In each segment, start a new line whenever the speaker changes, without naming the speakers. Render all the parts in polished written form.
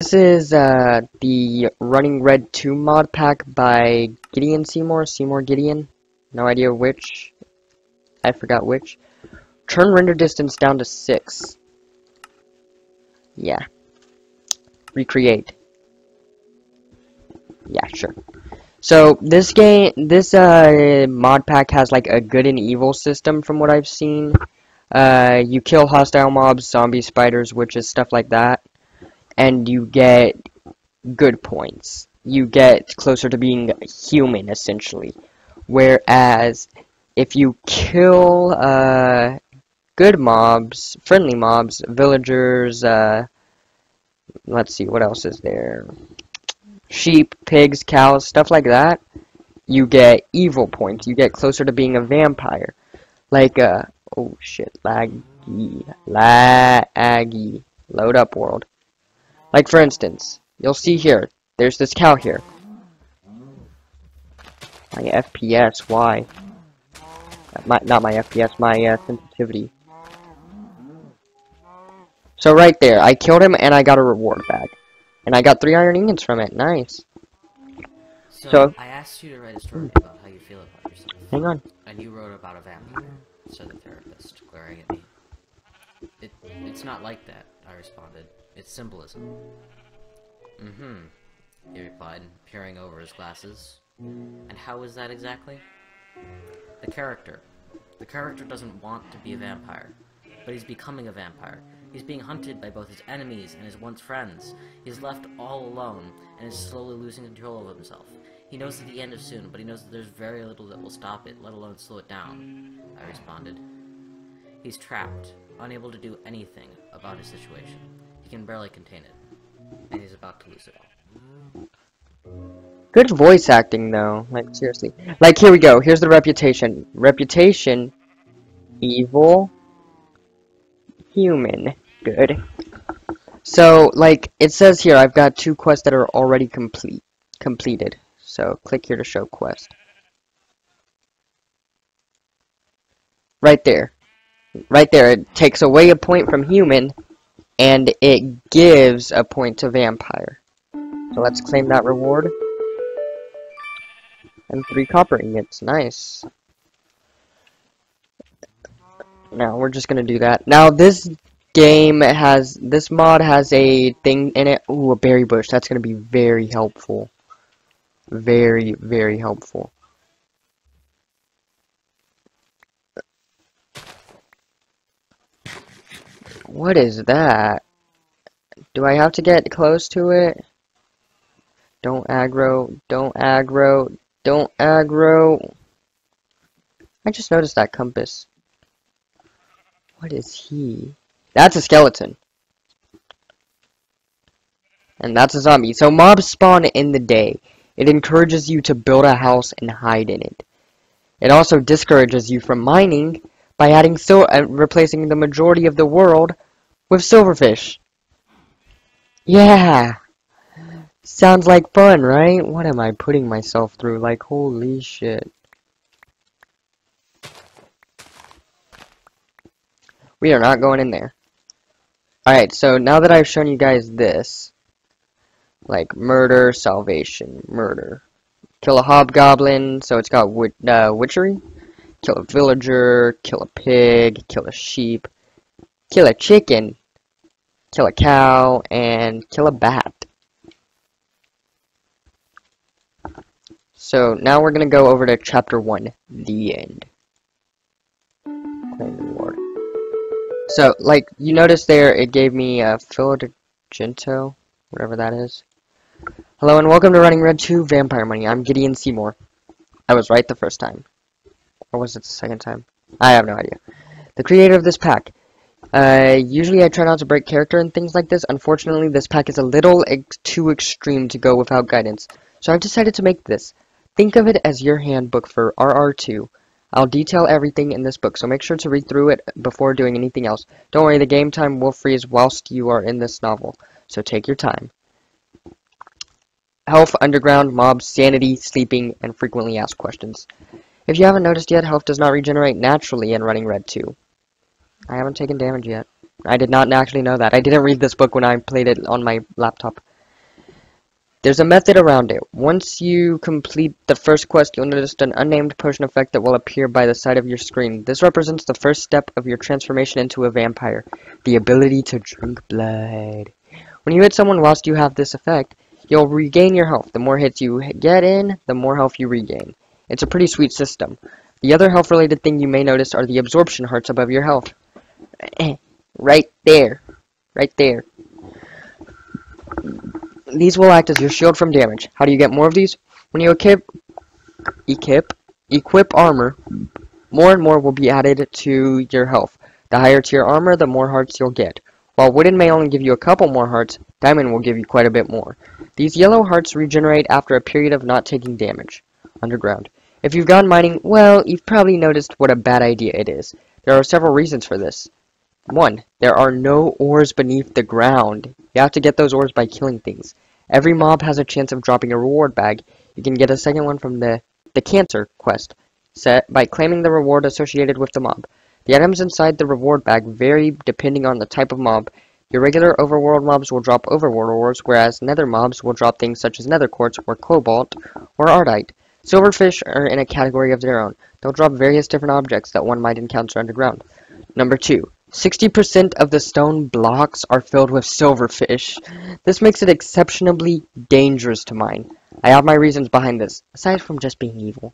This is the Running Red 2 mod pack by Gideon Seymour Gideon. No idea which. I forgot which. Turn render distance down to 6. Yeah. Recreate. Yeah, sure. So this mod pack has like a good and evil system from what I've seen. You kill hostile mobs, zombie spiders, witches, stuff like that, and you get good points. You get closer to being human, essentially. Whereas if you kill good mobs, friendly mobs, villagers, let's see, what else is there? Sheep, pigs, cows, stuff like that, you get evil points. You get closer to being a vampire. Like, oh shit, laggy. Load up, world. Like, for instance, you'll see here, there's this cow here. My FPS, why? Not my FPS, my sensitivity. So right there, I killed him and I got a reward back. And I got 3 iron ingots from it, nice.
So, I asked you to write a story about how you feel about yourself.
Hang on.
And you wrote about a vampire, said the therapist, glaring at me. It's not like that, I responded. It's symbolism. Mm-hmm, he replied, peering over his glasses. And how is that exactly? The character. The character doesn't want to be a vampire, but he's becoming a vampire. He's being hunted by both his enemies and his once friends. He's left all alone, and is slowly losing control of himself. He knows that the end is soon, but he knows that there's very little that will stop it, let alone slow it down, I responded. He's trapped, unable to do anything about his situation. He can barely contain it, and he's about to lose it all.
Good voice acting, though. Like, seriously. Like, here we go. Here's the reputation. Reputation, evil, human. Good. So, like, it says here, I've got 2 quests that are already completed. So, click here to show quest. Right there. Right there. It takes away a point from human, and it gives a point to vampire. So, let's claim that reward. And 3 copper ingots. Nice. Now, we're just gonna do that. Now, this mod has a thing in it. Ooh, a berry bush. That's gonna be very helpful. Very, very helpful. What is that? Do I have to get close to it? Don't aggro, don't aggro, don't aggro. I just noticed that compass. What is he? That's a skeleton. And that's a zombie. So mobs spawn in the day. It encourages you to build a house and hide in it. It also discourages you from mining by adding replacing the majority of the world with silverfish. Yeah! Sounds like fun, right? What am I putting myself through? Like, holy shit. We are not going in there. Alright, so now that I've shown you guys this, like murder, salvation, murder. Kill a hobgoblin, so it's got witchery. Kill a villager, kill a pig, kill a sheep, kill a chicken, kill a cow, and kill a bat. So now we're going to go over to chapter 1, the end. Claim reward. So, like, you notice there, it gave me Philodegento, whatever that is. Hello and welcome to Running Red 2 Vampire Money. I'm Gideon Seymour. I was right the first time. Or was it the second time? I have no idea. The creator of this pack. Usually I try not to break character and things like this. Unfortunately, this pack is a little too extreme to go without guidance. So I've decided to make this. Think of it as your handbook for RR2. I'll detail everything in this book, so make sure to read through it before doing anything else. Don't worry, the game time will freeze whilst you are in this novel, so take your time. Health, underground, mobs, sanity, sleeping, and frequently asked questions. If you haven't noticed yet, health does not regenerate naturally in Running Red 2. I haven't taken damage yet. I did not actually know that. I didn't read this book when I played it on my laptop. There's a method around it. Once you complete the first quest, you'll notice an unnamed potion effect that will appear by the side of your screen. This represents the first step of your transformation into a vampire, the ability to drink blood. When you hit someone whilst you have this effect, you'll regain your health. The more hits you get in, the more health you regain. It's a pretty sweet system. The other health-related thing you may notice are the absorption hearts above your health. Right there. Right there. These will act as your shield from damage. How do you get more of these? When you equip armor, more and more will be added to your health. The higher tier armor, the more hearts you'll get. While wooden may only give you a couple more hearts, diamond will give you quite a bit more. These yellow hearts regenerate after a period of not taking damage. Underground. If you've gone mining, well, you've probably noticed what a bad idea it is. There are several reasons for this. 1. There are no ores beneath the ground. You have to get those ores by killing things. Every mob has a chance of dropping a reward bag. You can get a second one from the Cancer quest set by claiming the reward associated with the mob. The items inside the reward bag vary depending on the type of mob. Your regular overworld mobs will drop overworld ores, whereas nether mobs will drop things such as nether quartz or cobalt or ardite. Silverfish are in a category of their own. They'll drop various different objects that one might encounter underground. Number 2. 60% of the stone blocks are filled with silverfish. This makes it exceptionally dangerous to mine. I have my reasons behind this, aside from just being evil.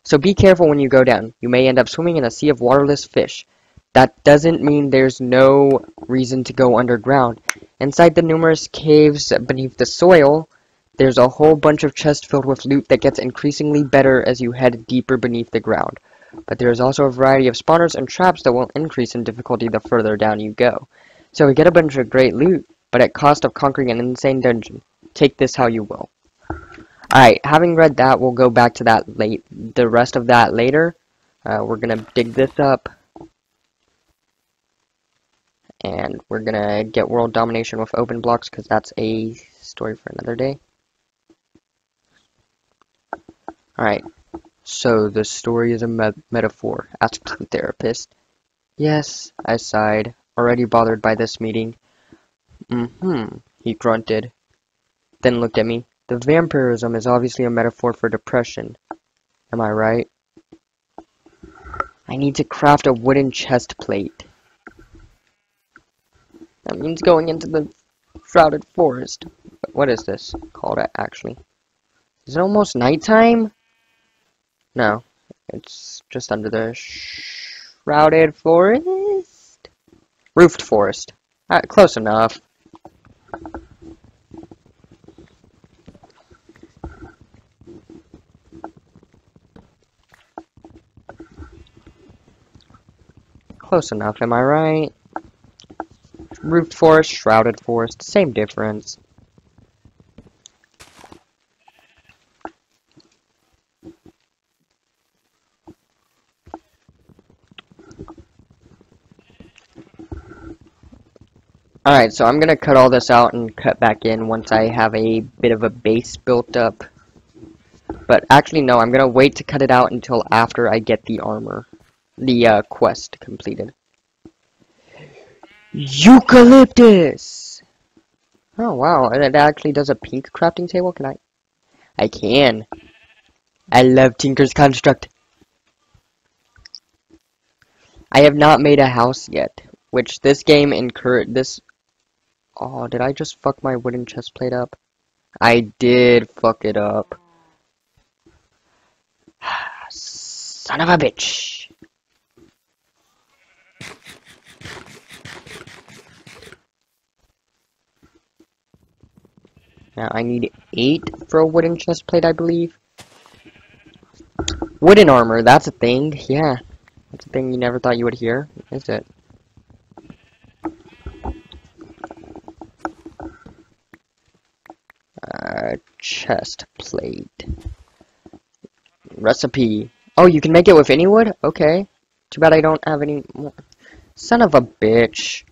So be careful when you go down. You may end up swimming in a sea of waterless fish. That doesn't mean there's no reason to go underground. Inside the numerous caves beneath the soil, there's a whole bunch of chests filled with loot that gets increasingly better as you head deeper beneath the ground. But there is also a variety of spawners and traps that will increase in difficulty the further down you go. So we get a bunch of great loot, but at cost of conquering an insane dungeon. Take this how you will. Alright, having read that, we'll go back to that the rest of that later. We're gonna dig this up. And we're gonna get world domination with open blocks, because that's a story for another day. Alright. So, the story is a metaphor, asked the therapist. Yes, I sighed, already bothered by this meeting. He grunted, then looked at me. The vampirism is obviously a metaphor for depression. Am I right? I need to craft a wooden chest plate. That means going into the shrouded forest. But what is this called, actually? Is it almost nighttime? No, it's just under the shrouded forest? Roofed forest. Close enough. Close enough, am I right? Roofed forest, shrouded forest, same difference. Alright, so I'm gonna cut all this out and cut back in once I have a bit of a base built up. But actually, no, I'm gonna wait to cut it out until after I get the armor. The quest completed. Eucalyptus! Oh wow, and it actually does a pink crafting table? Can I? I can. I love Tinker's Construct. I have not made a house yet, which this game Oh, did I just fuck my wooden chest plate up? I did fuck it up. Son of a bitch. Now I need 8 for a wooden chest plate, I believe. Wooden armor, that's a thing. Yeah, that's a thing you never thought you would hear, is it? Chest plate. Recipe. Oh, you can make it with any wood? Okay. Too bad I don't have any more. Son of a bitch.